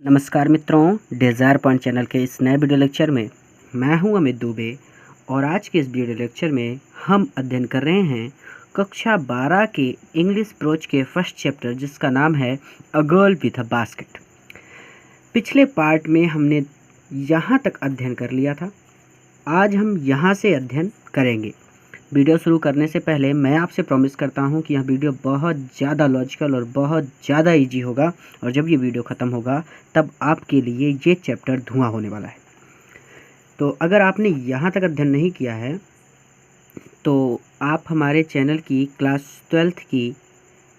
नमस्कार मित्रों, desire point channel के इस नए वीडियो लेक्चर में मैं हूं अमित दुबे और आज के इस वीडियो लेक्चर में हम अध्ययन कर रहे हैं कक्षा 12 के इंग्लिश प्रोच के फर्स्ट चैप्टर जिसका नाम है a girl with a basket. पिछले पार्ट में हमने यहां तक अध्ययन कर लिया था। आज हम यहां से अध्ययन करेंगे। वीडियो शुरू करने से पहले मैं आपसे प्रॉमिस करता हूं कि यह वीडियो बहुत ज़्यादा लॉजिकल और बहुत ज़्यादा इजी होगा और जब ये वीडियो ख़त्म होगा तब आपके लिए ये चैप्टर धुआं होने वाला है। तो अगर आपने यहाँ तक अध्ययन नहीं किया है तो आप हमारे चैनल की क्लास 12th की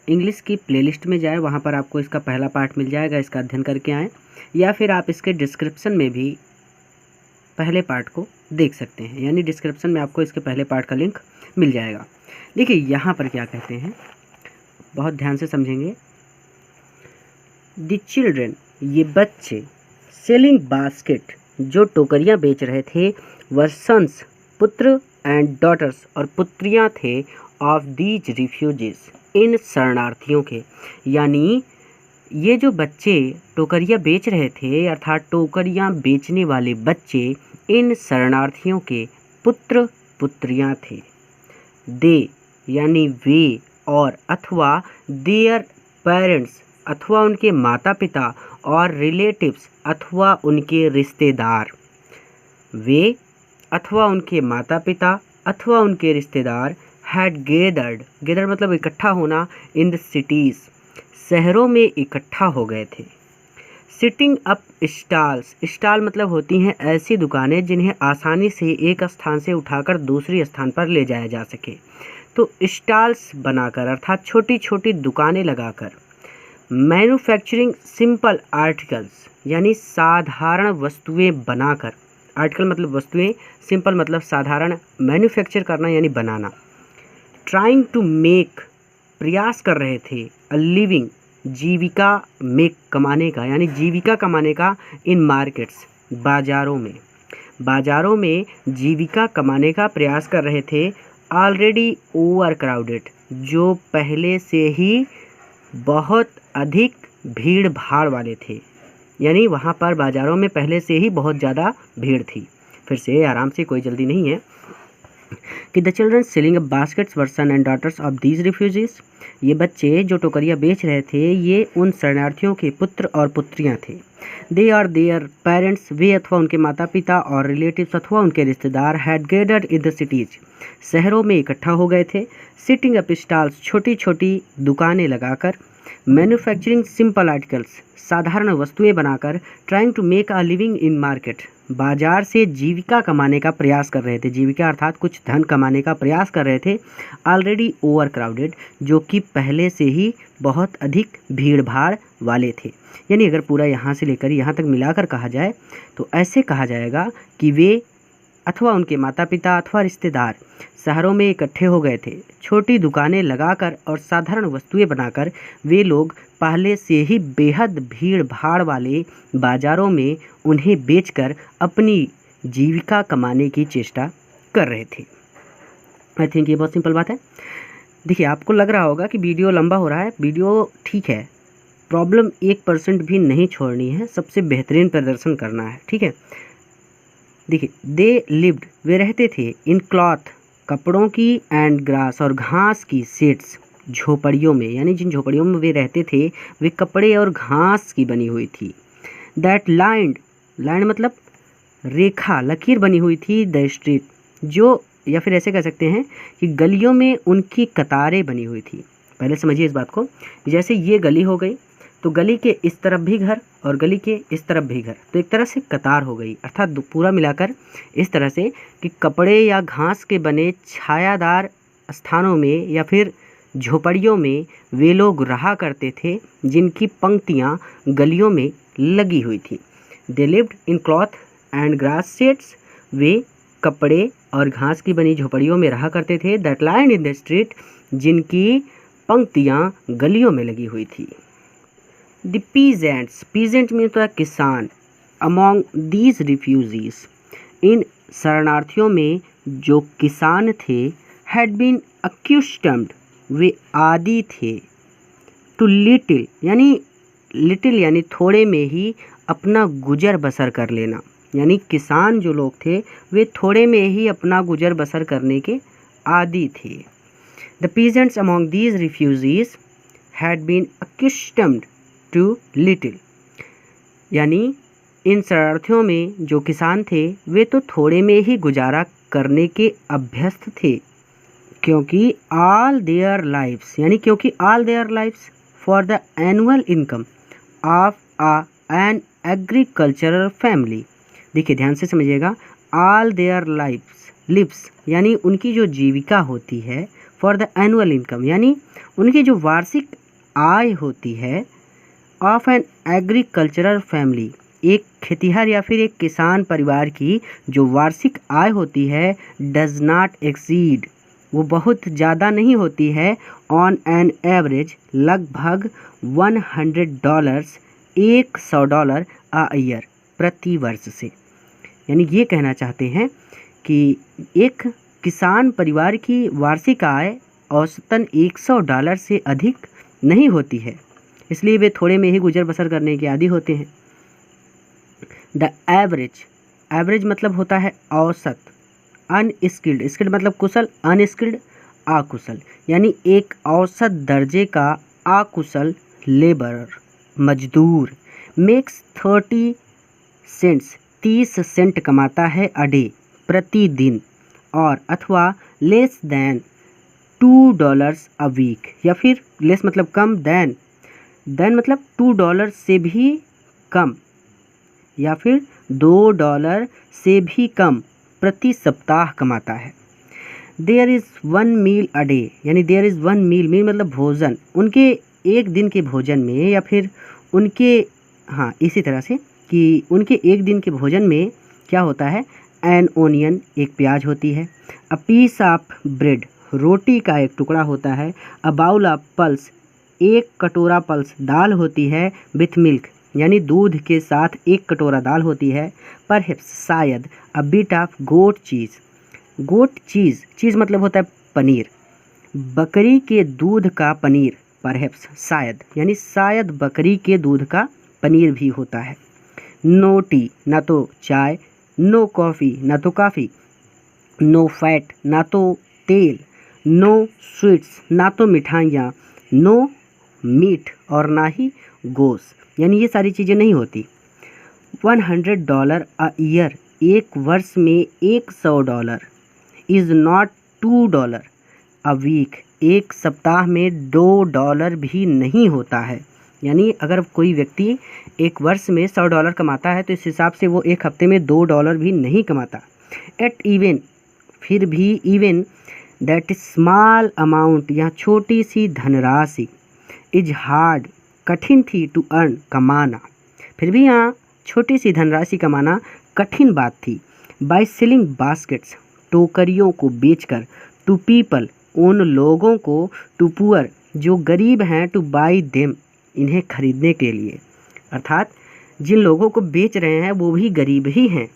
इंग्लिश की प्लेलिस्ट में जाएँ, वहाँ पर आपको इसका पहला पार्ट मिल जाएगा, इसका अध्ययन करके आएँ, या फिर आप इसके डिस्क्रिप्शन में भी पहले पार्ट को देख सकते हैं, यानी डिस्क्रिप्शन में आपको इसके पहले पार्ट का लिंक मिल जाएगा। देखिए यहाँ पर क्या कहते हैं, बहुत ध्यान से समझेंगे। द चिल्ड्रन, ये बच्चे, सेलिंग बास्केट, जो टोकरियाँ बेच रहे थे, वर सन्स, पुत्र, एंड डॉटर्स, और पुत्रियाँ थे, ऑफ दीज रिफ्यूजीज, इन शरणार्थियों के। यानी ये जो बच्चे टोकरियाँ बेच रहे थे अर्थात टोकरियाँ बेचने वाले बच्चे इन शरणार्थियों के पुत्र पुत्रियाँ थे। दे यानी वे, और अथवा देयर पेरेंट्स अथवा उनके माता पिता, और रिलेटिव्स अथवा उनके रिश्तेदार। वे अथवा उनके माता पिता अथवा उनके रिश्तेदार हैड गेदर्ड मतलब इकट्ठा होना, इन द सिटीज़, शहरों में इकट्ठा हो गए थे। सिटिंग अप स्टॉल्स, स्टॉल मतलब होती हैं ऐसी दुकानें जिन्हें आसानी से एक स्थान से उठाकर दूसरी स्थान पर ले जाया जा सके। तो स्टॉल्स बनाकर अर्थात छोटी छोटी दुकानें लगाकर। मैन्युफैक्चरिंग सिंपल आर्टिकल्स यानी साधारण वस्तुएं बनाकर, आर्टिकल मतलब वस्तुएं, सिंपल मतलब साधारण, मैन्युफैक्चर करना यानी बनाना। ट्राइंग टू मेक, प्रयास कर रहे थे, अ लिविंग, जीविका, मेक कमाने का यानी जीविका कमाने का, इन मार्केट्स, बाज़ारों में जीविका कमाने का प्रयास कर रहे थे। ऑलरेडी ओवर क्राउडेड, जो पहले से ही बहुत अधिक भीड़ भाड़ वाले थे, यानी वहाँ पर बाज़ारों में पहले से ही बहुत ज़्यादा भीड़ थी। फिर से आराम से, कोई जल्दी नहीं है। कि the children selling a baskets were son and daughters of these refugees, ये बच्चे जो टोकरियाँ बेच रहे थे ये उन शरणार्थियों के पुत्र और पुत्रियाँ थे। दे आर देयर पेरेंट्स, वे अथवा उनके माता पिता, और रिलेटिव्स अथवा उनके रिश्तेदार, had gathered in the cities, शहरों में इकट्ठा हो गए थे। सिटिंग अप स्टॉल्स, छोटी छोटी दुकानें लगाकर। मैन्युफैक्चरिंग सिंपल आर्टिकल्स, साधारण वस्तुएं बनाकर। Trying to make a living in market, बाजार से जीविका कमाने का प्रयास कर रहे थे, जीविका अर्थात कुछ धन कमाने का प्रयास कर रहे थे। ऑलरेडी ओवर क्राउडेड, जो कि पहले से ही बहुत अधिक भीड़ भाड़ वाले थे। यानी अगर पूरा यहाँ से लेकर यहाँ तक मिलाकर कहा जाए तो ऐसे कहा जाएगा कि वे अथवा उनके माता पिता अथवा रिश्तेदार शहरों में इकट्ठे हो गए थे, छोटी दुकानें लगाकर और साधारण वस्तुएं बनाकर। वे लोग पहले से ही बेहद भीड़ भाड़ वाले बाज़ारों में उन्हें बेचकर अपनी जीविका कमाने की चेष्टा कर रहे थे। आई थिंक ये बहुत सिंपल बात है। देखिए, आपको लग रहा होगा कि वीडियो लंबा हो रहा है, वीडियो ठीक है, प्रॉब्लम 1% भी नहीं छोड़नी है, सबसे बेहतरीन प्रदर्शन करना है, ठीक है। देखिए, दे लिव्ड, वे रहते थे, इन क्लॉथ, कपड़ों की, एंड ग्रास, और घास की, सेट्स, झोपड़ियों में, यानी जिन झोपड़ियों में वे रहते थे वे कपड़े और घास की बनी हुई थी। दैट लाइंड मतलब रेखा, लकीर बनी हुई थी, द स्ट्रीट, जो, या फिर ऐसे कह सकते हैं कि गलियों में उनकी कतारें बनी हुई थी। पहले समझिए इस बात को, जैसे ये गली हो गई तो गली के इस तरफ भी घर और गली के इस तरफ भी घर, तो एक तरह से कतार हो गई, अर्थात पूरा मिलाकर इस तरह से कि कपड़े या घास के बने छायादार स्थानों में या फिर झोपड़ियों में वे लोग रहा करते थे जिनकी पंक्तियाँ गलियों में लगी हुई थी। They lived in cloth and grass sheds, वे कपड़े और घास की बनी झोपड़ियों में रहा करते थे। That lined in the street, जिनकी पंक्तियाँ गलियों में लगी हुई थी। द पीजेंट्स, पीजेंट में तो है किसान, अमॉन्ग दीज रिफ्यूजीज, इन शरणार्थियों में जो किसान थे, हैड बीन अक्यूस्टम्ड, वे आदी थे, टू लिटिल यानी लिटिल यानी थोड़े में ही अपना गुजर बसर कर लेना, यानी किसान जो लोग थे वे थोड़े में ही अपना गुजर बसर करने के आदी थे। The peasants among these refugees had been accustomed to little, यानी इन शरणार्थियों में जो किसान थे वे तो थोड़े में ही गुजारा करने के अभ्यस्त थे, क्योंकि all their lives for the annual income of an agricultural family. देखिए ध्यान से समझिएगा, ऑल देयर लिव्स यानी उनकी जो जीविका होती है, फॉर द एनुअल इनकम यानी उनकी जो वार्षिक आय होती है, ऑफ एन एग्रीकल्चरल फैमिली एक खेतिहर या फिर एक किसान परिवार की जो वार्षिक आय होती है, डज नॉट एक्सीड वो बहुत ज़्यादा नहीं होती है, ऑन एन एवरेज लगभग $100 $100 अ ईयर प्रति वर्ष से। यानी ये कहना चाहते हैं कि एक किसान परिवार की वार्षिक आय औसतन $100 से अधिक नहीं होती है, इसलिए वे थोड़े में ही गुजर बसर करने के आदी होते हैं। द एवरेज मतलब होता है औसत, अनस्किल्ड, स्किल्ड मतलब कुशल, अनस्किल्ड अकुशल, यानी एक औसत दर्जे का अकुशल लेबरर मजदूर मेक्स 30 सेंट्स 30 सेंट कमाता है अ डे प्रतिदिन, और अथवा लेस दैन $2 अ वीक, या फिर लेस मतलब कम, दैन मतलब $2 से भी कम, या फिर $2 से भी कम प्रति सप्ताह कमाता है। There is 1 meal a day, यानी देयर इज़ 1 मील मतलब भोजन, उनके एक दिन के भोजन में, या फिर उनके इसी तरह से कि उनके एक दिन के भोजन में क्या होता है, एन ओनियन एक प्याज होती है, अ पीस ऑफ ब्रेड रोटी का एक टुकड़ा होता है, अ बाउल ऑफ पल्स एक कटोरा पल्स दाल होती है, विथ मिल्क यानी दूध के साथ एक कटोरा दाल होती है, परहैप्स शायद, अ बिट ऑफ गोट चीज़ मतलब होता है पनीर, बकरी के दूध का पनीर, परहैप्स शायद यानी शायद बकरी के दूध का पनीर भी होता है। नो टी ना तो चाय, नो कॉफ़ी ना तो कॉफ़ी, नो फैट ना तो तेल, नो स्वीट्स ना तो मिठाइयाँ, नो मीट और ना ही गोश्त, यानी ये सारी चीज़ें नहीं होती। $100 अ ईयर एक वर्ष में $100 इज़ नॉट $2 अ वीक एक सप्ताह में $2 भी नहीं होता है, यानी अगर कोई व्यक्ति एक वर्ष में $100 कमाता है तो इस हिसाब से वो एक हफ्ते में $2 भी नहीं कमाता। फिर भी इवन दैट स्मॉल अमाउंट यहाँ छोटी सी धनराशि, इज हार्ड कठिन थी, टू अर्न कमाना, फिर भी यहाँ छोटी सी धनराशि कमाना कठिन बात थी। बाय सेलिंग बास्केट्स टोकरियों को बेचकर, टू पीपल उन लोगों को, टू पुअर जो गरीब हैं, टू बाई देम इन्हें खरीदने के लिए, अर्थात जिन लोगों को बेच रहे हैं वो भी गरीब ही हैं,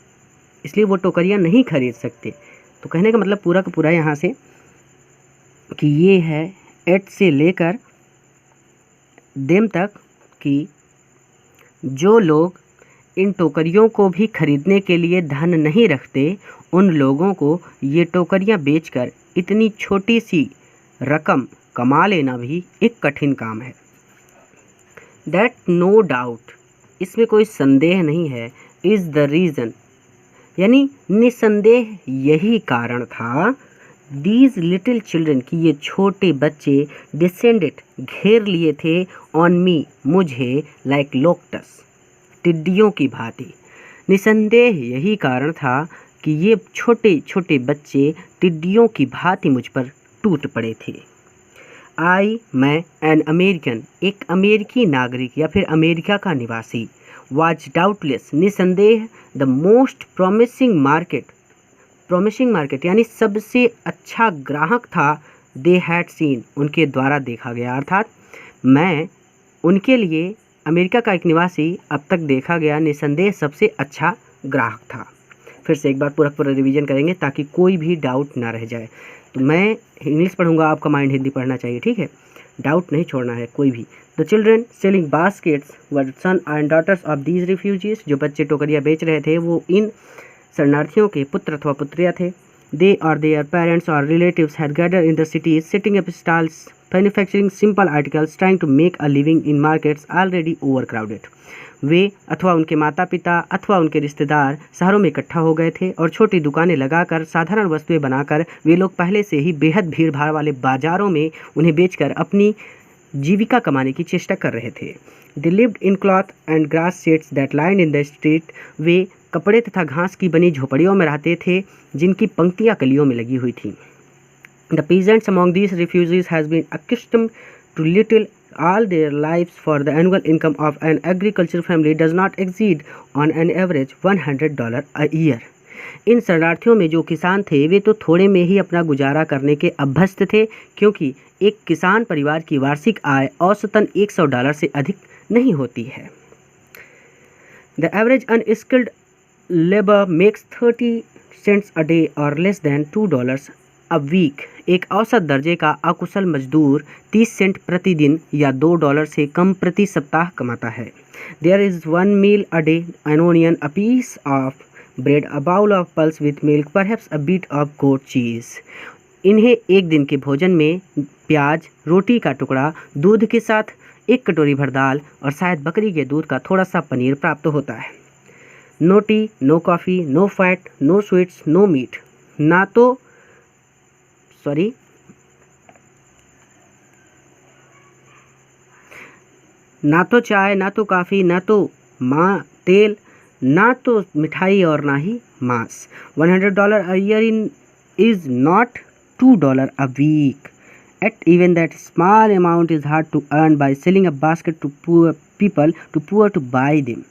इसलिए वो टोकरियाँ नहीं खरीद सकते। तो कहने का मतलब पूरा का पूरा यहाँ से कि ये है एट से लेकर देम तक कि जो लोग इन टोकरियों को भी खरीदने के लिए धन नहीं रखते, उन लोगों को ये टोकरियां बेचकर इतनी छोटी सी रकम कमा लेना भी एक कठिन काम है। दैट नो डाउट इसमें कोई संदेह नहीं है, इज़ द रीज़न यानी निसंदेह यही कारण था, दीज लिटिल चिल्ड्रन की ये छोटे बच्चे, डिसेंडेड घेर लिए थे, ऑन मी मुझे, लाइक लोकटस टिड्डियों की भांति। निसंदेह यही कारण था कि ये छोटे छोटे बच्चे टिड्डियों की भांति मुझ पर टूट पड़े थे। मैं एन अमेरिकन एक अमेरिकी नागरिक या फिर अमेरिका का निवासी, वाज डाउटलेस निसंदेह, द मोस्ट प्रोमिसिंग मार्केट यानी सबसे अच्छा ग्राहक था, दे हैड सीन उनके द्वारा देखा गया, अर्थात मैं उनके लिए अमेरिका का एक निवासी अब तक देखा गया निसंदेह सबसे अच्छा ग्राहक था। फिर से एक बार पूरा रिवीजन करेंगे ताकि कोई भी डाउट ना रह जाए। तो मैं इंग्लिश पढ़ूंगा, आपका माइंड हिंदी पढ़ना चाहिए, ठीक है। डाउट नहीं छोड़ना है कोई भी। The children selling baskets were son and daughters of these refugees, जो बच्चे टोकरियाँ बेच रहे थे वो इन शरणार्थियों के पुत्र अथवा पुत्रियाँ थे। दे और देयर पेरेंट्स और relatives had gathered in the cities setting up stalls manufacturing simple articles trying to make a living in markets already over crowded. वे अथवा उनके माता पिता अथवा उनके रिश्तेदार शहरों में इकट्ठा हो गए थे और छोटी दुकानें लगाकर साधारण वस्तुएं बनाकर वे लोग पहले से ही बेहद भीड़ भाड़ वाले बाजारों में उन्हें बेचकर अपनी जीविका कमाने की चेष्टा कर रहे थे। They lived in cloth and grass sheds that line in the street, वे कपड़े तथा घास की बनी झोपड़ियों में रहते थे जिनकी पंक्तियाँ गलियों में लगी हुई थीं। The peasants among these refugees has been accustomed to little all their lives, for the annual income of an agricultural family does not exceed on an average $100 a year. इन शरणार्थियों में जो किसान थे वे तो थोड़े में ही अपना गुजारा करने के अभ्यस्त थे, क्योंकि एक किसान परिवार की वार्षिक आय औसतन $100 से अधिक नहीं होती है। The average unskilled labour makes 30 cents a day और लेस दैन $2 a week। एक औसत दर्जे का अकुशल मजदूर 30 सेंट प्रतिदिन या $2 से कम प्रति सप्ताह कमाता है। There is 1 meal a day, an onion, a piece of bread, a bowl of pulse with milk, perhaps a bit of goat cheese। इन्हें एक दिन के भोजन में प्याज, रोटी का टुकड़ा, दूध के साथ एक कटोरी भर दाल और शायद बकरी के दूध का थोड़ा सा पनीर प्राप्त होता है। No tea, no coffee, no fat, no sweets, no meat. ना तो चाय, ना तो काफ़ी, ना तो तेल, ना तो मिठाई और ना ही मांस। $100 a year is not $2 a week. At even that small amount is hard to earn by selling a basket to poor people to buy them.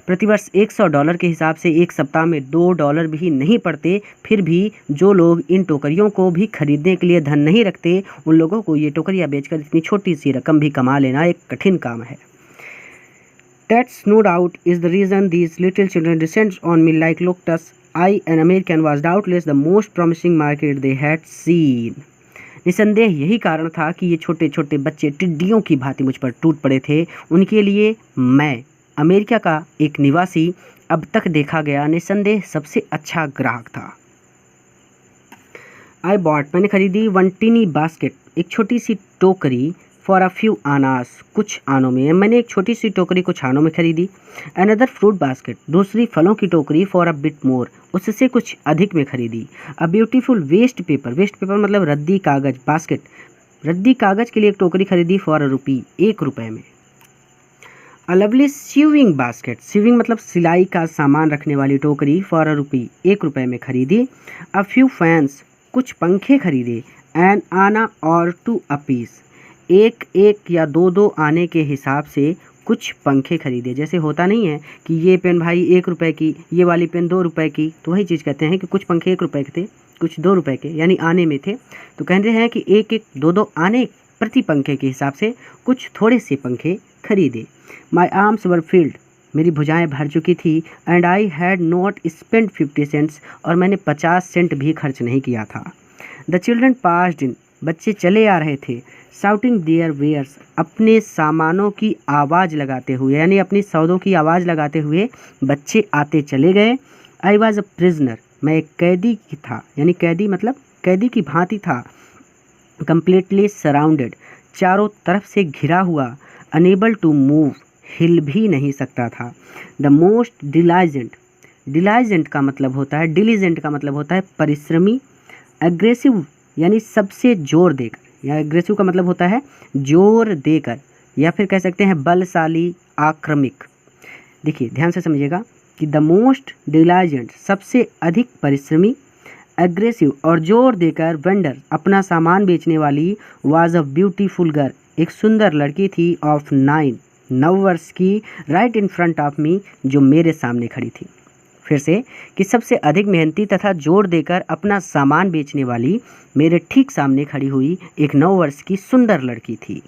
प्रतिवर्ष $100 के हिसाब से एक सप्ताह में $2 भी नहीं पड़ते, फिर भी जो लोग इन टोकरियों को भी खरीदने के लिए धन नहीं रखते, उन लोगों को ये टोकरियाँ बेचकर इतनी छोटी सी रकम भी कमा लेना एक कठिन काम है। That's no doubt is the reason these little children descend on me like locusts. I, an American, was doubtless the most promising market they had seen. निसंदेह यही कारण था कि ये छोटे छोटे बच्चे टिड्डियों की भांति मुझ पर टूट पड़े थे। उनके लिए मैं, अमेरिका का एक निवासी, अब तक देखा गया निसंदेह सबसे अच्छा ग्राहक था। I bought, मैंने खरीदी, 1 teeny basket, एक छोटी सी टोकरी, फॉर अ फ्यू आनास, कुछ आनों में। मैंने एक छोटी सी टोकरी कुछ आनों में खरीदी। अनदर फ्रूट बास्केट, दूसरी फलों की टोकरी, फॉर अ बिट मोर, उससे कुछ अधिक में खरीदी। अ ब्यूटीफुल वेस्ट पेपर मतलब रद्दी कागज बास्केट, रद्दी कागज के लिए एक टोकरी खरीदी, फॉर अ रुपी, ₹1 में। A lovely sewing basket, sewing मतलब सिलाई का सामान रखने वाली टोकरी, फॉर अ रुपी, ₹1 में खरीदी। अ फ्यू फैंस, कुछ पंखे खरीदे। एन आना और 2 a piece, एक या दो आने के हिसाब से कुछ पंखे खरीदे। जैसे होता नहीं है कि ये पेन भाई ₹1 की, ये वाली पेन ₹2 की, तो वही चीज़ कहते हैं कि कुछ पंखे ₹1 के थे, कुछ ₹2 के, यानी आने में थे। तो कहते हैं कि एक दो आने प्रति पंखे के हिसाब से कुछ थोड़े से पंखे खरीदे। माई आर्म्स वर फील्ड, मेरी भुजाएं भर चुकी थी। And I had not spend 50 cents, और मैंने 50 सेंट भी खर्च नहीं किया था। द चिल्ड्रन पास्ड इन, बच्चे चले आ रहे थे। शाउटिंग देयर वेयर्स, अपने सामानों की आवाज़ लगाते हुए, यानी अपनी सौदों की आवाज़ लगाते हुए बच्चे आते चले गए। आई वॉज अ प्रिजनर, मैं एक कैदी की था, यानी कैदी मतलब कैदी की भांति था। कम्प्लीटली सराउंडेड, चारों तरफ से घिरा हुआ। अनेबल टू मूव, हिल भी नहीं सकता था। द मोस्ट डिलाइजेंट, डिलाइजेंट का मतलब होता है, डिलीजेंट का मतलब होता है परिश्रमी। एग्रेसिव यानी सबसे जोर देकर, या एग्रेसिव का मतलब होता है जोर देकर, या फिर कह सकते हैं बलशाली, आक्रमिक। देखिए ध्यान से समझिएगा कि द मोस्ट डिलाइजेंट सबसे अधिक परिश्रमी, एग्रेसिव और जोर देकर वेंडर अपना सामान बेचने वाली, वाज अ ब्यूटीफुल गर्ल, एक सुंदर लड़की थी, ऑफ 9 वर्ष की, right in front of me, जो मेरे सामने खड़ी थी। फिर से कि सबसे अधिक मेहनती तथा जोर देकर अपना सामान बेचने वाली मेरे ठीक सामने खड़ी हुई एक 9 वर्ष की सुंदर लड़की थी।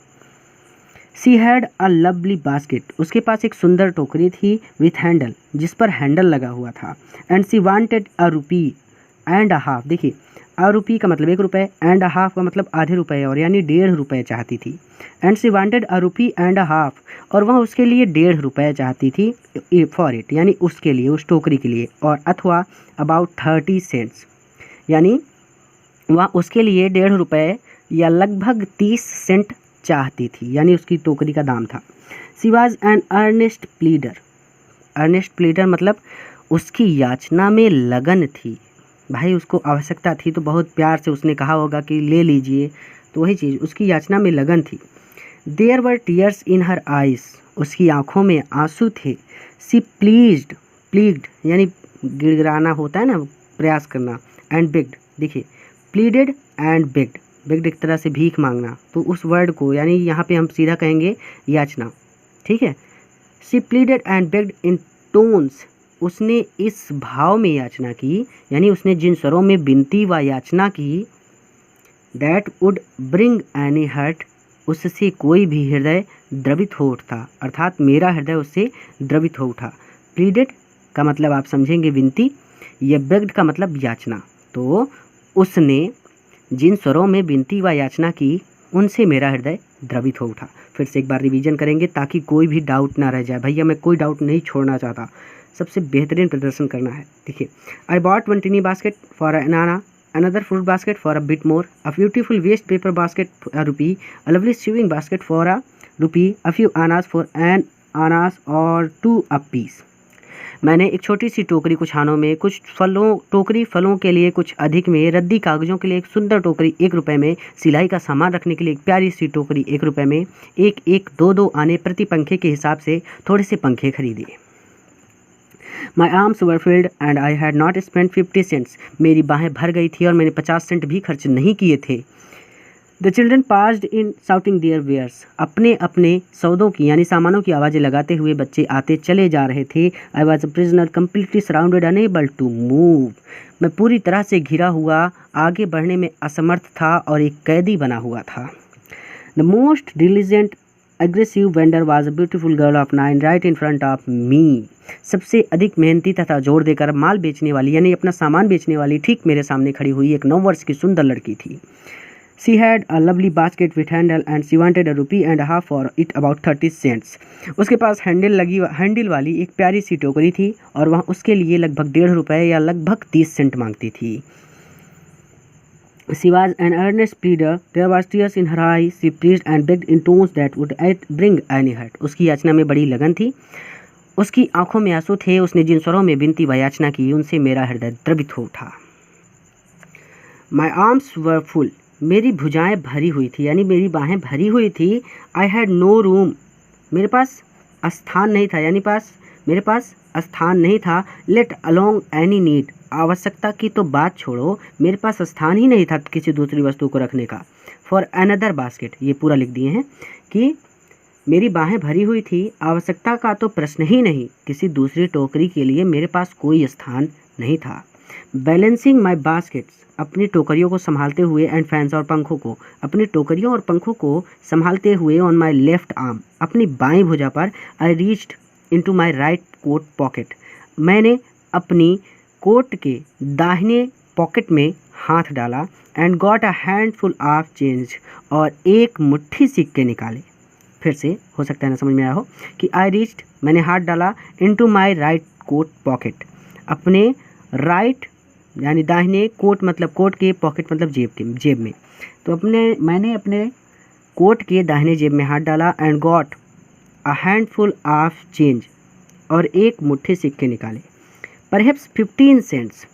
She had a lovely basket, उसके पास एक सुंदर टोकरी थी, विथ हैंडल, जिस पर हैंडल लगा हुआ था। एंड सी वांटेड अ ₹1.5, देखिए अ रुपी का मतलब 1 रुपये, एंड अ हाफ का मतलब आधे रुपये और यानी 1.5 रुपये चाहती थी। And she wanted a rupee and a half, और वह उसके लिए 1.5 रुपये चाहती थी फॉर इट, यानी उसके लिए, उस टोकरी के लिए, और अथवा अबाउट 30 सेंट्स, यानी वह उसके लिए 1.5 रुपये या लगभग 30 सेंट चाहती थी, यानी उसकी टोकरी का दाम था। She was an earnest pleader, earnest pleader मतलब उसकी याचना में लगन थी, भाई उसको आवश्यकता थी तो बहुत प्यार से उसने कहा होगा कि ले लीजिए, तो वही चीज़, उसकी याचना में लगन थी। There were tears in her eyes, उसकी आंखों में आंसू थे। सी प्लीड यानी गिड़गिड़ाना होता है ना, प्रयास करना, एंड बेग्ड, देखिए प्लीडेड एंड बेग्ड एक तरह से भीख मांगना, तो उस वर्ड को यानी यहाँ पे हम सीधा कहेंगे याचना, ठीक है। She pleaded and begged in tones, उसने इस भाव में याचना की, यानी उसने जिन स्वरों में विनती व याचना की, that would bring any hurt, उससे कोई भी हृदय द्रवित हो उठता, अर्थात मेरा हृदय उससे द्रवित हो उठा। प्लीडेड का मतलब आप समझेंगे विनती, यह बेग्ड का मतलब याचना, तो उसने जिन स्वरों में विनती व याचना की उनसे मेरा हृदय द्रवित हो उठा। फिर से एक बार रिवीजन करेंगे ताकि कोई भी डाउट ना रह जाए, भैया मैं कोई डाउट नहीं छोड़ना चाहता, सबसे बेहतरीन प्रदर्शन करना है। देखिए, I bought 1 tiny basket for ananas, another fruit basket for a bit more, a beautiful waste paper basket for a rupee, a lovely sewing basket for a rupee, a few annas for an annas or 2 apiece। मैंने एक छोटी सी टोकरी कुछ आनों में, कुछ टोकरी फलों के लिए कुछ अधिक में, रद्दी कागजों के लिए एक सुंदर टोकरी 1 रुपये में, सिलाई का सामान रखने के लिए एक प्यारी सी टोकरी 1 रुपये में, एक 2 आने प्रति पंखे के हिसाब से थोड़े से पंखे खरीदे। My arms were filled and I had not spent 50 cents। मेरी बाहें भर गई थी और मैंने 50 सेंट भी खर्च नहीं किए थे। The children passed in shouting their wares। अपने अपने सौदों की यानी सामानों की आवाज़ें लगाते हुए बच्चे आते चले जा रहे थे। I was a prisoner completely surrounded, unable to move। मैं पूरी तरह से घिरा हुआ, आगे बढ़ने में असमर्थ था और एक कैदी बना हुआ था। The most diligent aggressive vendor was a beautiful girl of 9 right in front of me। सबसे अधिक मेहनती तथा जोर देकर माल बेचने वाली यानी अपना सामान बेचने वाली ठीक मेरे सामने खड़ी हुई एक 9 वर्ष की सुंदर लड़की थी। She had a lovely basket with handle and she wanted a rupee and a half for it, about 30 cents। उसके पास हैंडल वाली एक प्यारी सी टोकरी थी और वह उसके लिए लगभग 1.5 रुपये या लगभग 30 सेंट मांगती थी। She was an earnest pleader, there was tears in her eyes, she pleaded and begged in tones that would bring any hurt। उसकी याचना में बड़ी लगन थी, उसकी आंखों में आंसू थे, उसने जिन स्वरों में विनती व याचना की उनसे मेरा हृदय द्रवित हो उठा। My arms were full, मेरी भुजाएं भरी हुई थी यानी मेरी बाहें भरी हुई थी। I had no room, मेरे पास स्थान नहीं था, यानी मेरे पास स्थान नहीं था। Let alone any need, आवश्यकता की तो बात छोड़ो, मेरे पास स्थान ही नहीं था किसी दूसरी वस्तु को रखने का। For another basket, ये पूरा लिख दिए हैं कि मेरी बाहें भरी हुई थी, आवश्यकता का तो प्रश्न ही नहीं, किसी दूसरी टोकरी के लिए मेरे पास कोई स्थान नहीं था। बैलेंसिंग माई बास्केट्स, अपनी टोकरियों को संभालते हुए, एंड फैंस और पंखों को, अपनी टोकरियों और पंखों को संभालते हुए, ऑन माई लेफ्ट आर्म, अपनी बाईं भुजा पर, I reached into my right coat pocket, मैंने अपनी कोट के दाहिने पॉकेट में हाथ डाला, and got a handful of change, और एक मुट्ठी सिक्के निकाले। फिर से हो सकता है ना समझ में आया हो कि आई रीच्ड, मैंने हाथ डाला, into my right coat pocket, अपने राइट यानी दाहिने, कोट मतलब कोट के, पॉकेट मतलब जेब में, तो मैंने अपने कोट के दाहिने जेब में हाथ डाला, and got a handful of change, और एक मुट्ठी सिक्के निकाले। Perhaps 15 cents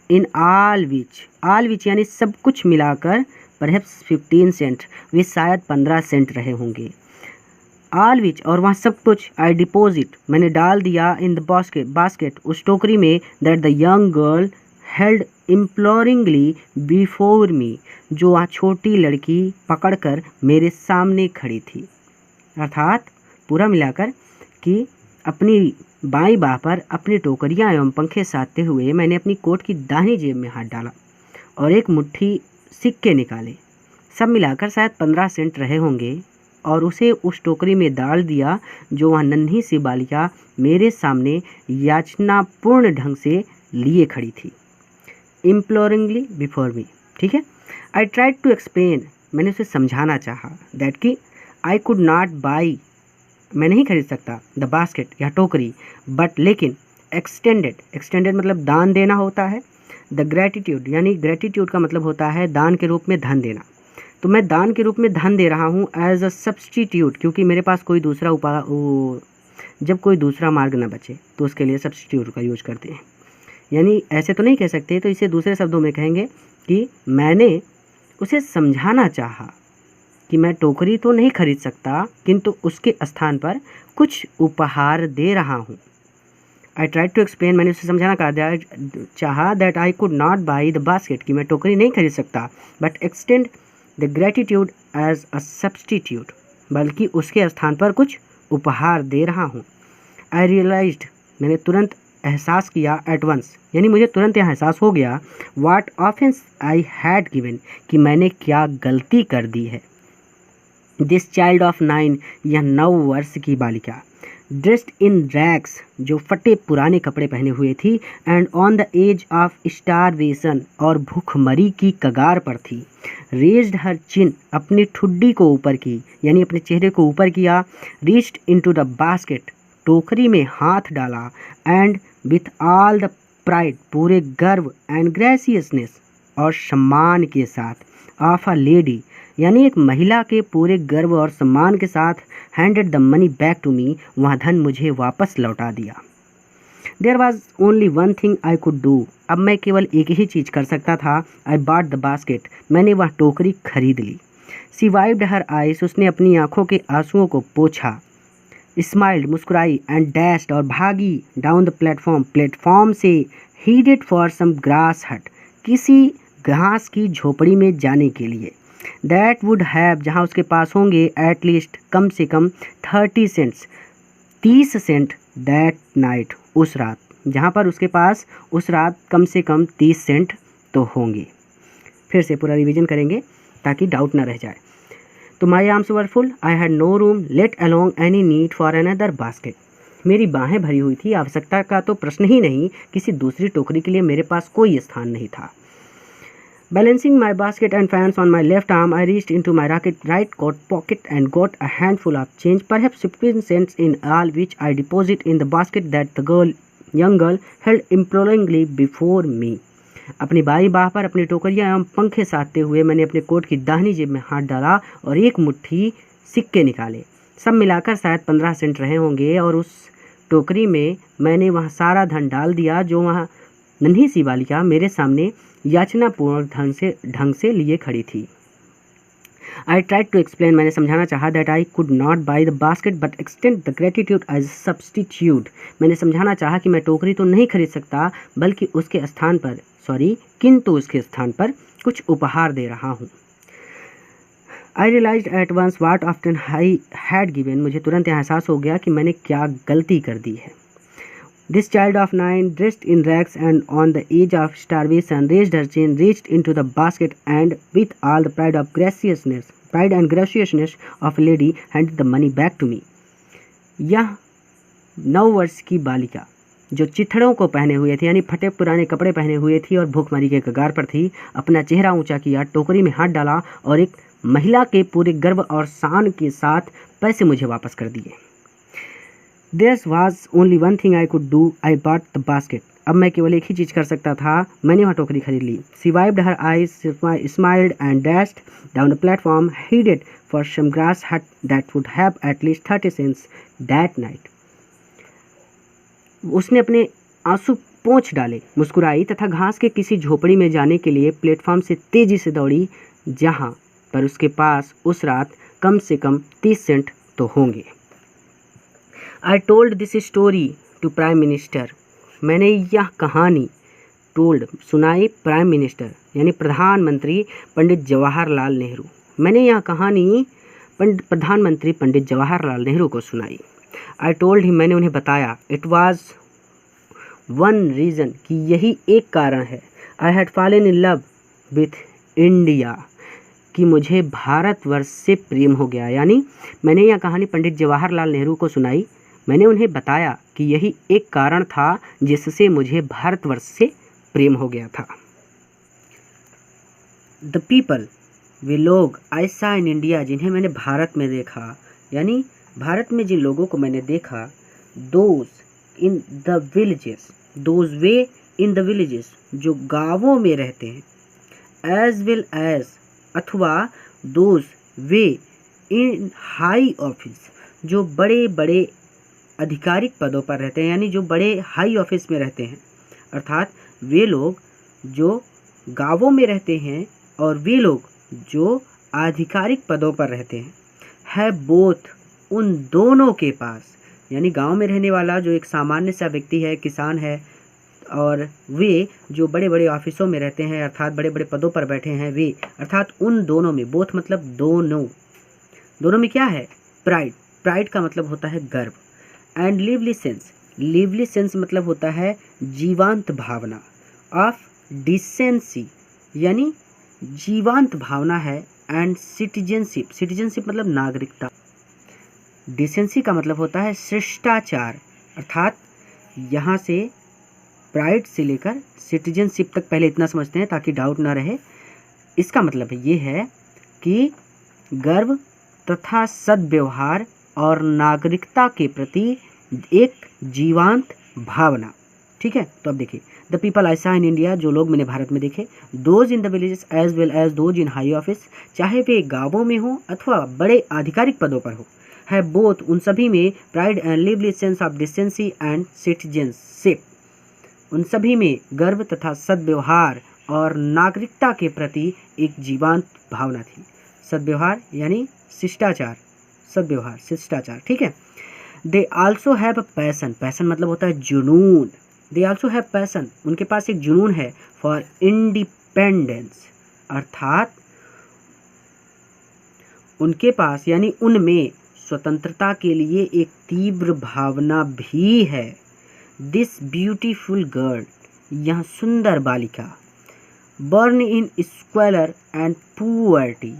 in all which यानी सब कुछ मिलाकर, परहैप्स 15 सेंट, वे शायद 15 सेंट रहे होंगे। ऑल विच और वहाँ सब कुछ, आई डिपोजिट, मैंने डाल दिया, इन द बास्केट, उस टोकरी में, that the young girl held imploringly before me, जो वहाँ छोटी लड़की पकड़कर मेरे सामने खड़ी थी। अर्थात पूरा मिलाकर कि अपनी बाईं बाह पर अपनी टोकरियाँ एवं पंखे साधते हुए मैंने अपनी कोट की दाहिनी जेब में हाथ डाला और एक मुट्ठी सिक्के निकाले, सब मिलाकर शायद 15 सेंट रहे होंगे, और उसे उस टोकरी में डाल दिया जो वह नन्ही सी बालिका मेरे सामने याचनापूर्ण ढंग से लिए खड़ी थी। इम्प्लोरिंगली बिफोर मी, ठीक है। आई ट्राइड टू एक्सप्लेन, मैंने उसे समझाना चाहा, दैट कि आई कुड नॉट बाई, मैं नहीं खरीद सकता, द बास्केट या टोकरी, बट लेकिन एक्सटेंडेड मतलब दान देना होता है, द ग्रेटिट्यूड यानी ग्रेटिट्यूड का मतलब होता है दान के रूप में धन देना, तो मैं दान के रूप में धन दे रहा हूँ एज अ सब्सटीट्यूट, क्योंकि मेरे पास कोई दूसरा जब कोई दूसरा मार्ग ना बचे तो उसके लिए सब्सटीट्यूट का यूज करते हैं। यानी ऐसे तो नहीं कह सकते, तो इसे दूसरे शब्दों में कहेंगे कि मैंने उसे समझाना चाहा कि मैं टोकरी तो नहीं खरीद सकता, किंतु उसके स्थान पर कुछ उपहार दे रहा हूँ। आई ट्राइड टू एक्सप्लेन, मैंने उसे समझाना चाहा that I could not buy the basket, कि मैं टोकरी नहीं खरीद सकता, but extend the gratitude as a substitute, बल्कि उसके स्थान पर कुछ उपहार दे रहा हूँ। आई रियलाइज्ड, मैंने तुरंत एहसास किया, एट वंस यानी मुझे तुरंत यह एहसास हो गया, what offence I had given, कि मैंने क्या गलती कर दी है। दिस चाइल्ड ऑफ 9, यह 9 वर्ष की बालिका, ड्रेस्ड इन रैग्स, जो फटे पुराने कपड़े पहने हुए थी, and on the edge of starvation, और भूखमरी की कगार पर थी, रेज्ड हर चिन, अपनी ठुड्डी को ऊपर की यानी अपने चेहरे को ऊपर किया, रीच्ड इनटू द बास्केट, टोकरी में हाथ डाला, and with all the pride, पूरे गर्व, एंड ग्रेसियसनेस, और सम्मान के साथ, ऑफ अ लेडी, यानी एक महिला के पूरे गर्व और सम्मान के साथ, handed the money back to me, वह धन मुझे वापस लौटा दिया। There was only one thing I could do, अब मैं केवल एक ही चीज़ कर सकता था, आई बॉट द बास्केट, मैंने वह टोकरी खरीद ली। सी वाइप्ड हर आइस, उसने अपनी आंखों के आंसुओं को पोंछा, स्माइल्ड, मुस्कुराई, एंड डैश्ड, और भागी, डाउन द प्लेटफॉर्म, प्लेटफॉर्म से, हीडेड फॉर सम ग्रास हट, किसी घास की झोपड़ी में जाने के लिए, दैट वुड हैव, जहाँ उसके पास होंगे, एट लीस्ट कम से कम 30 सेंट्स, 30 सेंट, दैट नाइट, उस रात, जहाँ पर उसके पास उस रात कम से कम 30 सेंट तो होंगे। फिर से पूरा रिवीजन करेंगे ताकि डाउट ना रह जाए। तो my arms were full, I had no room, let alone any need for another basket, मेरी बाहें भरी हुई थी, आवश्यकता का तो प्रश्न ही नहीं, किसी दूसरी टोकरी के लिए मेरे पास कोई स्थान नहीं था। Balancing my basket and fans on my left arm, I reached into my right coat pocket and got a handful of change, perhaps 15 cents in all, which I deposited in the basket that the young girl held imploringly before me. अपनी by बाह पर अपनी टोकरियां एवं पंखे साधते हुए मैंने अपने कोट की दाहिनी जेब में हाथ डाला और एक मुट्ठी सिक्के निकाले। सब मिलाकर शायद 15 सेंट रहे होंगे, और उस टोकरी में मैंने वह सारा धन डाल दिया जो वह नन्ही सी बालिका मेरे सामने याचनापूर्वक ढंग से लिए खड़ी थी। आई ट्राइड टू एक्सप्लेन, मैंने समझाना चाहा, that I could not buy the basket but extend the gratitude as substitute, मैंने समझाना चाहा कि मैं टोकरी तो नहीं खरीद सकता, बल्कि उसके स्थान पर किंतु उसके स्थान पर कुछ उपहार दे रहा हूँ। I realize at once what often I had given, मुझे तुरंत एहसास हो गया कि मैंने क्या गलती कर दी है। This child of 9, dressed in rags and on the edge of starvation, raised her chin, reached into the basket, and with all the pride and graciousness of a lady, handed the money back to me. यह 9 वर्ष की बालिका जो चिथड़ों को पहने हुए थी यानी फटे पुराने कपड़े पहने हुए थी और भूखमरी के कगार पर थी, अपना चेहरा ऊंचा किया, टोकरी में हाथ डाला और एक महिला के पूरे गर्व और शान के साथ पैसे मुझे वापस कर दिए। There was only one thing I could do, I bought the basket. अब मैं केवल एक ही चीज़ कर सकता था, मैंने वह टोकरी खरीद ली। She wiped her eyes, smiled and dashed down the platform, headed for some grass hut that would have at least 30 cents that night. उसने अपने आंसू पोंछ डाले, मुस्कुराई तथा घास के किसी झोपड़ी में जाने के लिए प्लेटफॉर्म से तेजी से दौड़ी, जहाँ पर उसके पास उस रात कम से कम 30 सेंट तो होंगे। I told this story to prime minister, मैंने यह कहानी सुनाई प्राइम मिनिस्टर यानी प्रधानमंत्री पंडित जवाहरलाल नेहरू, मैंने यह कहानी प्रधानमंत्री पंडित जवाहरलाल नेहरू को सुनाई। I told him, मैंने उन्हें बताया, it was one reason, कि यही एक कारण है, I had fallen in love with India, कि मुझे भारतवर्ष से प्रेम हो गया। यानी मैंने यह कहानी पंडित जवाहरलाल नेहरू को सुनाई, मैंने उन्हें बताया कि यही एक कारण था जिससे मुझे भारतवर्ष से प्रेम हो गया था। द पीपल, वे लोग, आई सा इन इंडिया, जिन्हें मैंने भारत में देखा, यानी भारत में जिन लोगों को मैंने देखा, those in the villages, those way in the villages, जो गांवों में रहते हैं, एज वेल एज, अथवा those way in high office, जो बड़े बड़े आधिकारिक पदों पर रहते हैं, यानी जो बड़े हाई ऑफिस में रहते हैं, अर्थात वे लोग जो गांवों में रहते हैं और वे लोग जो आधिकारिक पदों पर रहते हैं, है बोथ, उन दोनों के पास, यानी गांव में रहने वाला जो एक सामान्य सा व्यक्ति है, किसान है, और वे जो बड़े बड़े ऑफिसों में रहते हैं, अर्थात बड़े बड़े पदों पर बैठे हैं, वे, अर्थात उन दोनों में, बोथ मतलब दोनों, दोनों में क्या है, प्राइड, प्राइड का मतलब होता है गर्व, and lively sense, lively sense मतलब होता है जीवांत भावना, ऑफ डिसेंसी, यानी जीवांत भावना है, एंड सिटीजनशिप, सिटीजनशिप मतलब नागरिकता, डिसेंसी का मतलब होता है शिष्टाचार, अर्थात यहाँ से प्राइड से लेकर सिटीजनशिप तक पहले इतना समझते हैं ताकि डाउट ना रहे। इसका मतलब ये है कि गर्व तथा सद्व्यवहार और नागरिकता के प्रति एक जीवांत भावना, ठीक है। तो अब देखिए, the people I saw in India, जो लोग मैंने भारत में देखे, those in the villages as well as those in high office, चाहे वे गांवों में हो अथवा बड़े आधिकारिक पदों पर हो, है बोथ, उन सभी में pride and lively sense of decency and citizenship, उन सभी में गर्व तथा सद्व्यवहार और नागरिकता के प्रति एक जीवांत भावना थी। सद्व्यवहार यानी शिष्टाचार, सद्व्यवहार शिष्टाचार, ठीक है। They also have a passion, passion मतलब होता है जुनून, दे आल्सो हैव पैसन, उनके पास एक जुनून है, फॉर इंडिपेंडेंस, अर्थात उनके पास यानी उनमें स्वतंत्रता के लिए एक तीव्र भावना भी है। दिस ब्यूटीफुल गर्ल, यह सुंदर बालिका, burn in squalor and poverty,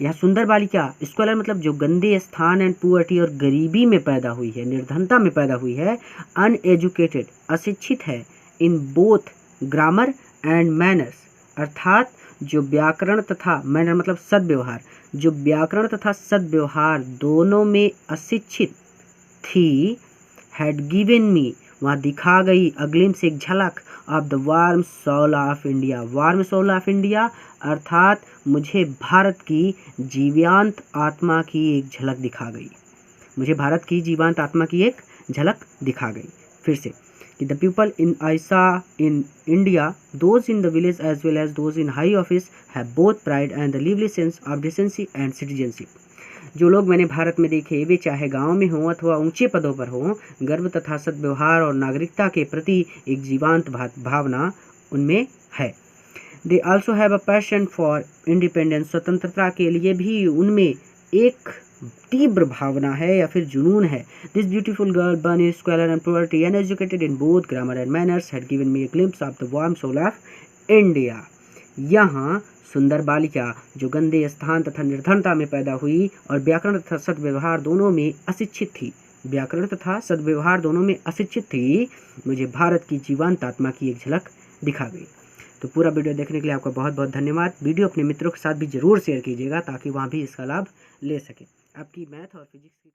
यह सुंदर बालिका, स्क्वेलर मतलब जो गंदे स्थान, एंड पुअर्टी और गरीबी में पैदा हुई है, निर्धनता में पैदा हुई है, अनएजुकेटेड अशिक्षित है, इन बोथ ग्रामर एंड मैनर्स, अर्थात जो व्याकरण तथा, मैनर मतलब सद्व्यवहार, जो व्याकरण तथा सद्व्यवहार दोनों में अशिक्षित थी, हैड गिवन मी, वहाँ दिखा गई, अग्लिम से एक झलक, of the warm soul of India, warm soul of India, अर्थात मुझे भारत की जीवांत आत्मा की एक झलक दिखा गई, मुझे भारत की जीवांत आत्मा की एक झलक दिखा गई। फिर से कि the people in I saw in India, those in the village as well as those in high office, have both pride and the lively sense of decency and citizenship, जो लोग मैंने भारत में देखे, वे चाहे गांव में हों अथवा ऊंचे पदों पर हों, गर्व तथा सद्व्यवहार और नागरिकता के प्रति एक जीवांत भावना उनमें है। They also have a passion for independence, स्वतंत्रता के लिए भी उनमें एक तीव्र भावना है या फिर जुनून है। This beautiful girl born in squalor and poverty, uneducated in both grammar and manners, had given me a glimpse of the warm soul of India, यहाँ सुंदर बालिका जो गंदे स्थान तथा निर्धनता में पैदा हुई और व्याकरण तथा सद्व्यवहार दोनों में अशिक्षित थी, व्याकरण तथा सद्व्यवहार दोनों में अशिक्षित थी, मुझे भारत की जीवंत आत्मा की एक झलक दिखा गई। तो पूरा वीडियो देखने के लिए आपका बहुत बहुत धन्यवाद। वीडियो अपने मित्रों के साथ भी जरूर शेयर कीजिएगा ताकि वहाँ भी इसका लाभ ले सके। आपकी मैथ और फिजिक्स की